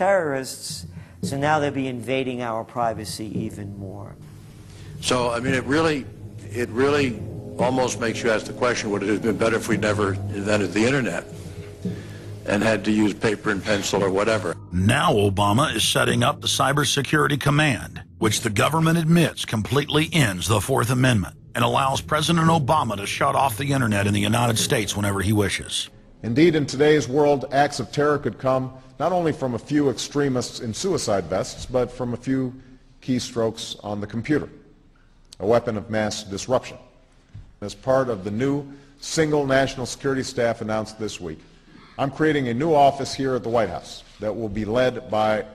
terrorists, so now they'll be invading our privacy even more. So, I mean, it really almost makes you ask the question, would it have been better if we never invented the internet and had to use paper and pencil or whatever? Now Obama is setting up the Cybersecurity Command, which the government admits completely ends the Fourth Amendment and allows President Obama to shut off the internet in the United States whenever he wishes. Indeed, in today's world, acts of terror could come not only from a few extremists in suicide vests, but from a few keystrokes on the computer, a weapon of mass disruption. As part of the new single national security staff announced this week, I'm creating a new office here at the White House that will be led by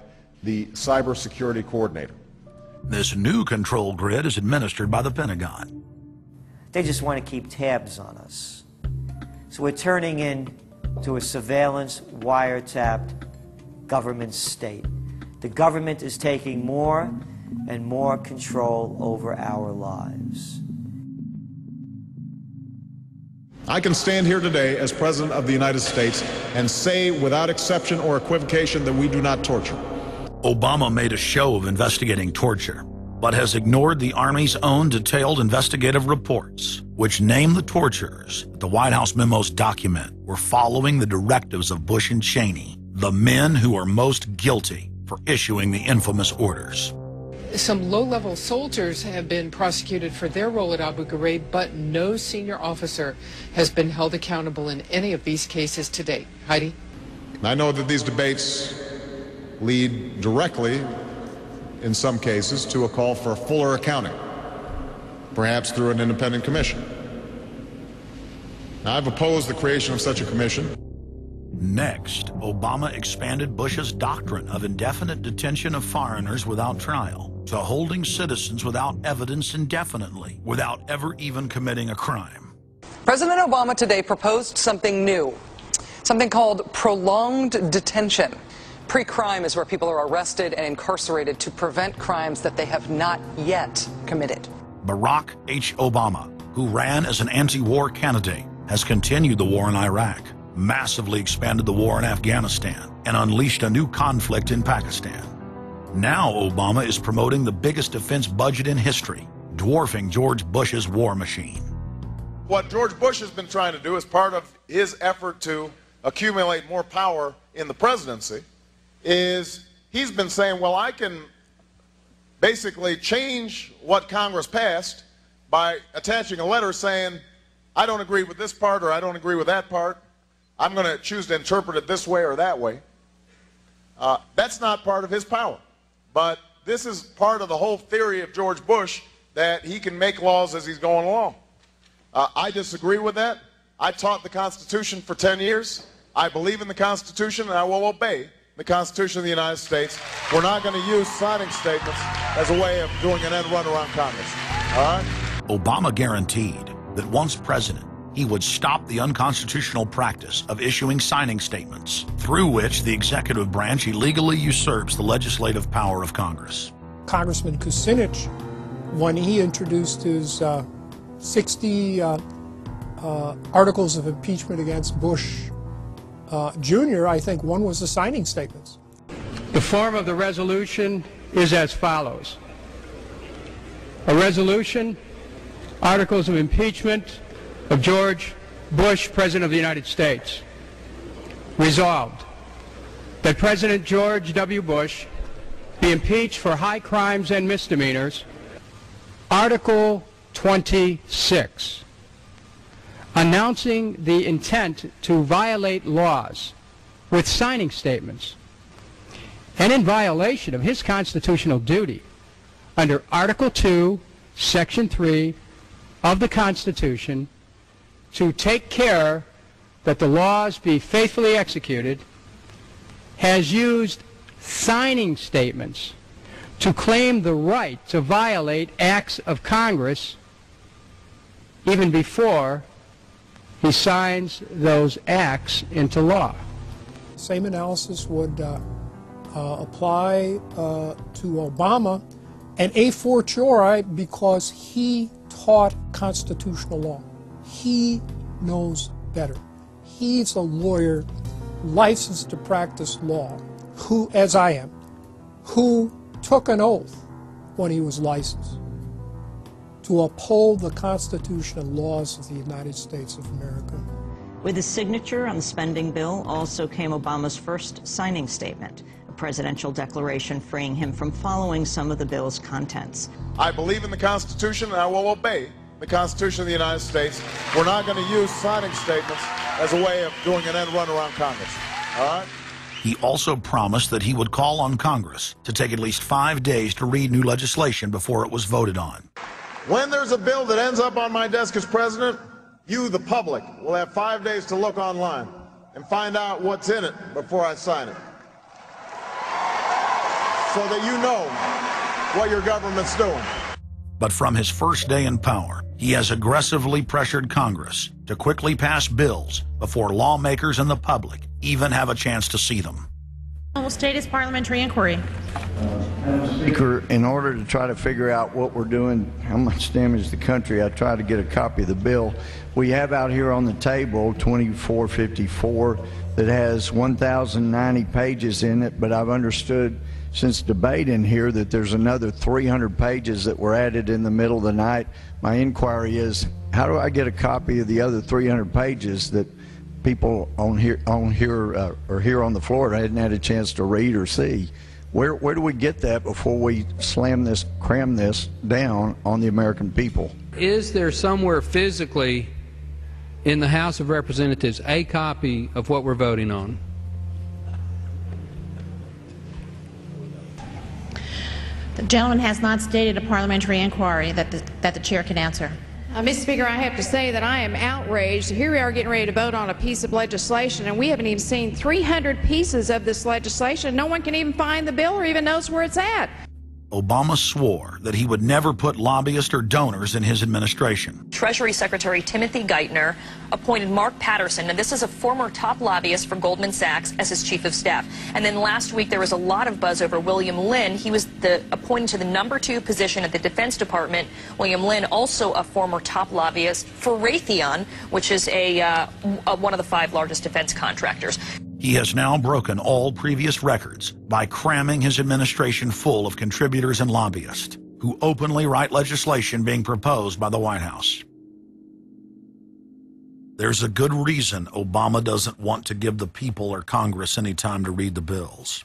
the cybersecurity coordinator. This new control grid is administered by the Pentagon. They just want to keep tabs on us. So we're turning into a surveillance, wiretapped government state. The government is taking more and more control over our lives. I can stand here today as President of the United States and say without exception or equivocation that we do not torture. Obama made a show of investigating torture, but has ignored the Army's own detailed investigative reports, which name the torturers that the White House memos document were following the directives of Bush and Cheney, the men who are most guilty for issuing the infamous orders. Some low-level soldiers have been prosecuted for their role at Abu Ghraib, but no senior officer has been held accountable in any of these cases to date. Heidi? I know that these debates lead directly, in some cases, to a call for fuller accounting, perhaps through an independent commission. Now, I've opposed the creation of such a commission. Next, Obama expanded Bush's doctrine of indefinite detention of foreigners without trial to holding citizens without evidence indefinitely, without ever even committing a crime. President Obama today proposed something new, something called prolonged detention. Pre-crime is where people are arrested and incarcerated to prevent crimes that they have not yet committed. Barack H. Obama, who ran as an anti-war candidate, has continued the war in Iraq, massively expanded the war in Afghanistan, and unleashed a new conflict in Pakistan. Now Obama is promoting the biggest defense budget in history, dwarfing George Bush's war machine. What George Bush has been trying to do as part of his effort to accumulate more power in the presidency is he's been saying, well, I can basically change what Congress passed by attaching a letter saying, I don't agree with this part or I don't agree with that part. I'm going to choose to interpret it this way or that way. That's not part of his power. But this is part of the whole theory of George Bush, that he can make laws as he's going along. I disagree with that. I taught the Constitution for 10 years. I believe in the Constitution, and I will obey the Constitution of the United States. We're not going to use signing statements as a way of doing an end run around Congress. All right? Obama guaranteed that once president, he would stop the unconstitutional practice of issuing signing statements, through which the executive branch illegally usurps the legislative power of Congress. Congressman Kucinich, when he introduced his 60 articles of impeachment against Bush Jr., I think one was the signing statements. The form of the resolution is as follows. A resolution, articles of impeachment of George Bush, President of the United States. Resolved, that President George W. Bush be impeached for high crimes and misdemeanors. Article 26, announcing the intent to violate laws with signing statements, and in violation of his constitutional duty under Article 2, Section 3 of the Constitution, to take care that the laws be faithfully executed, has used signing statements to claim the right to violate acts of Congress even before he signs those acts into law. Same analysis would apply to Obama, and a fortiori because he taught constitutional law. He knows better. He's a lawyer licensed to practice law. who, as I am, who took an oath when he was licensed to uphold the Constitution and laws of the United States of America. With his signature on the spending bill also came Obama's first signing statement, a presidential declaration freeing him from following some of the bill's contents. I believe in the Constitution and I will obey the Constitution of the United States. We're not going to use signing statements as a way of doing an end run around Congress. All right? He also promised that he would call on Congress to take at least 5 days to read new legislation before it was voted on. When there's a bill that ends up on my desk as president, you, the public, will have 5 days to look online and find out what's in it before I sign it, so that you know what your government's doing. But from his first day in power, he has aggressively pressured Congress to quickly pass bills before lawmakers and the public even have a chance to see them. Will state his parliamentary inquiry. Speaker, in order to try to figure out what we're doing, how much damage to the country, I tried to get a copy of the bill. We have out here on the table 2454 that has 1,090 pages in it, but I've understood since debate in here that there's another 300 pages that were added in the middle of the night. My inquiry is, how do I get a copy of the other 300 pages that people on here on the floor hadn't had a chance to read or see? Where do we get that before we cram this down on the American people? Is there somewhere physically in the House of Representatives a copy of what we're voting on? The gentleman has not stated a parliamentary inquiry that the chair can answer. Mr. Speaker, I have to say that I am outraged. Here we are getting ready to vote on a piece of legislation, and we haven't even seen 300 pieces of this legislation. No one can even find the bill or even knows where it's at. Obama swore that he would never put lobbyists or donors in his administration. Treasury Secretary Timothy Geithner appointed Mark Patterson, and this is a former top lobbyist for Goldman Sachs, as his chief of staff. And then last week there was a lot of buzz over William Lynn. He was appointed to the #2 position at the Defense Department. William Lynn, also a former top lobbyist for Raytheon, which is one of the 5 largest defense contractors. He has now broken all previous records by cramming his administration full of contributors and lobbyists who openly write legislation being proposed by the White House. There's a good reason Obama doesn't want to give the people or Congress any time to read the bills.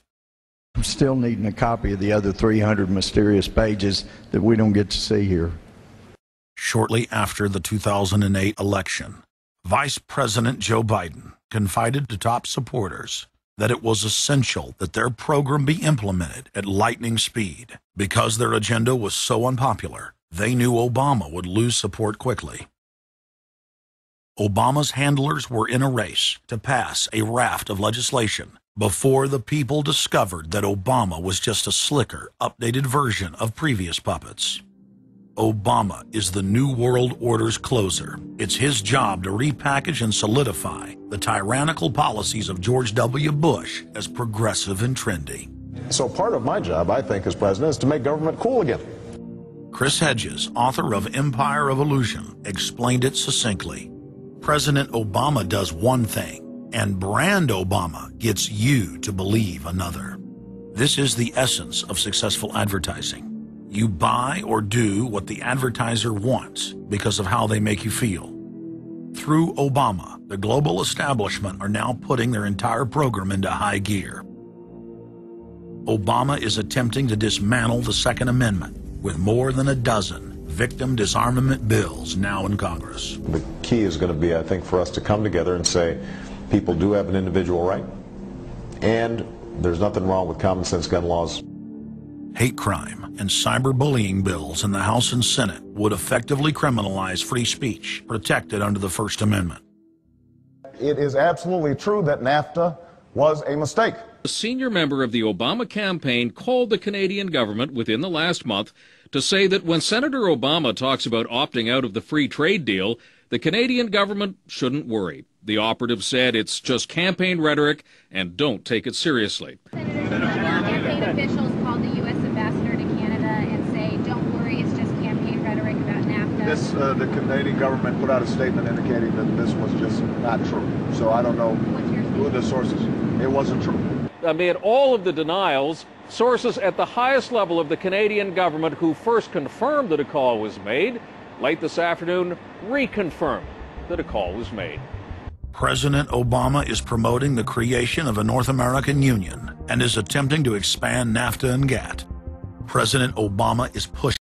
I'm still needing a copy of the other 300 mysterious pages that we don't get to see here. Shortly after the 2008 election, Vice President Joe Biden confided to top supporters that it was essential that their program be implemented at lightning speed. Because their agenda was so unpopular, they knew Obama would lose support quickly. Obama's handlers were in a race to pass a raft of legislation before the people discovered that Obama was just a slicker, updated version of previous puppets. Obama is the New World Order's closer. It's his job to repackage and solidify the tyrannical policies of George W. Bush as progressive and trendy. So part of my job, I think, as president, is to make government cool again. Chris Hedges, author of Empire of Illusion, explained it succinctly. President Obama does one thing, and brand Obama gets you to believe another. This is the essence of successful advertising. You buy or do what the advertiser wants because of how they make you feel. Through Obama, the global establishment are now putting their entire program into high gear. Obama is attempting to dismantle the Second Amendment with more than a dozen victim disarmament bills now in Congress. The key is going to be, I think, for us to come together and say people do have an individual right, and there's nothing wrong with common sense gun laws. Hate crime and cyberbullying bills in the House and Senate would effectively criminalize free speech protected under the First Amendment. It is absolutely true that NAFTA was a mistake. A senior member of the Obama campaign called the Canadian government within the last month to say that when Senator Obama talks about opting out of the free trade deal, the Canadian government shouldn't worry. The operative said it's just campaign rhetoric and don't take it seriously. Campaign officials called the U.S. ambassador to Canada and say, don't worry, it's just campaign rhetoric about NAFTA. The Canadian government put out a statement indicating that this was just not true. So I don't know who the source is. It wasn't true. amid all of the denials, sources at the highest level of the Canadian government who first confirmed that a call was made, late this afternoon reconfirmed that a call was made. President Obama is promoting the creation of a North American Union and is attempting to expand NAFTA and GATT. President Obama is pushing